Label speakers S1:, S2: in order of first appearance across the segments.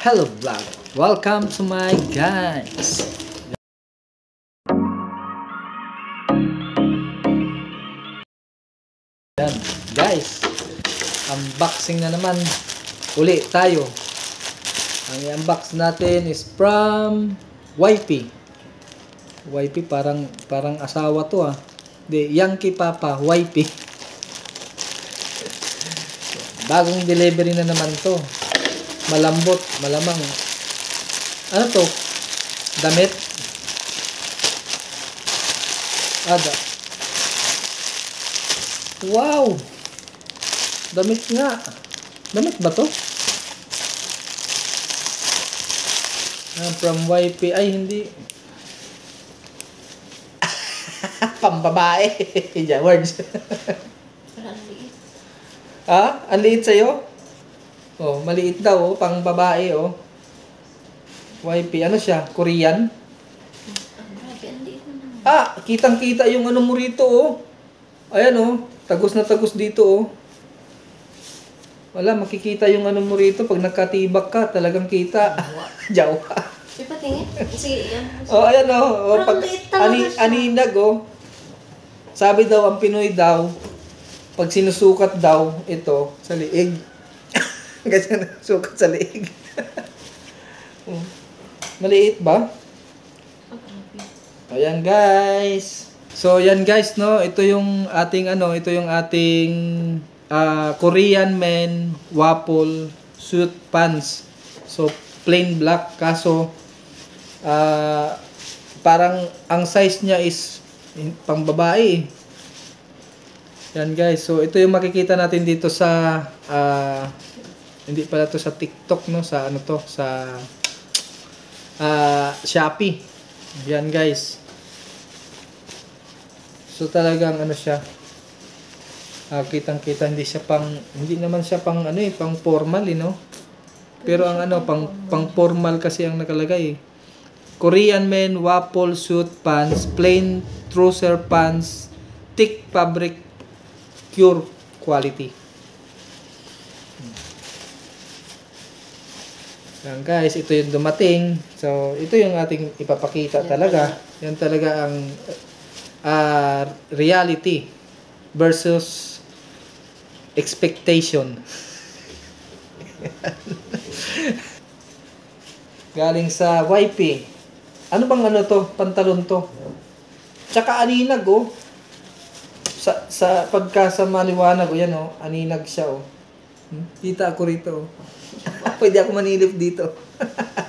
S1: Hello vlog! Welcome to my guys! Yan, guys! Unboxing na naman. Uli tayo. Ang i-unbox natin is from YP. YP parang asawa to ah. Di, Yankee Papa, YP. Bagong delivery na naman to. Malambot, malamang. Ano to? Damit? Ada. Wow! Damit nga. Damit ba to? From YP. Ay, hindi. Pambabae. Words. Ha? Ang liit sa'yo? Oh, maliit daw, oh, pang babae, oh. YP, ano siya? Korean? Ah, kitang-kita yung ano mo rito, oh. Ayan, oh. Tagos na tagos dito, oh. Wala, makikita yung ano mo rito. Pag nakatibak ka, talagang kita. Jawa.
S2: Ipatingin? Sige, yan.
S1: Oh, ayan, oh. Oh, pag aninag, oh. Sabi daw, ang Pinoy daw, pag sinusukat daw, ito, sa liig. Kasi sukat sa liig. Maliit ba? Ayan guys. So yan guys, no, ito yung ating Korean men waffle suit pants. So plain black, kaso parang ang size niya is pang babae. Yan guys. So ito yung makikita natin dito sa hindi pala to sa TikTok, no, sa ano to, sa Shopee. Yan guys. So talagang ano siya, kitang-kita, hindi naman siya pang ano eh, pang formal eh, no. Pero ang ano, pang formal kasi ang nakalagay eh. Korean men waffle suit pants, plain trouser pants, thick fabric, pure quality. Yan guys, ito yung dumating. So, ito yung ating ipapakita talaga. Yan talaga ang reality versus expectation. Galing sa YP. Ano bang ano to? Pantalon to. Tsaka aninag, oh. Sa pagka sa maliwanag, oh, yan, oh. Aninag siya, oh. Kita ako rito, oh. Pwede ako manilip dito.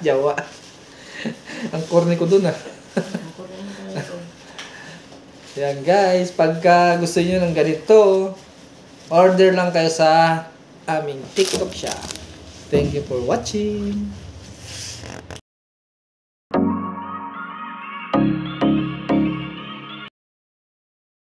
S1: Jawa. Ang corny ko dun ah. Yan guys, pagka gusto niyo ng ganito, order lang kayo sa aming TikTok shop. Thank you for watching.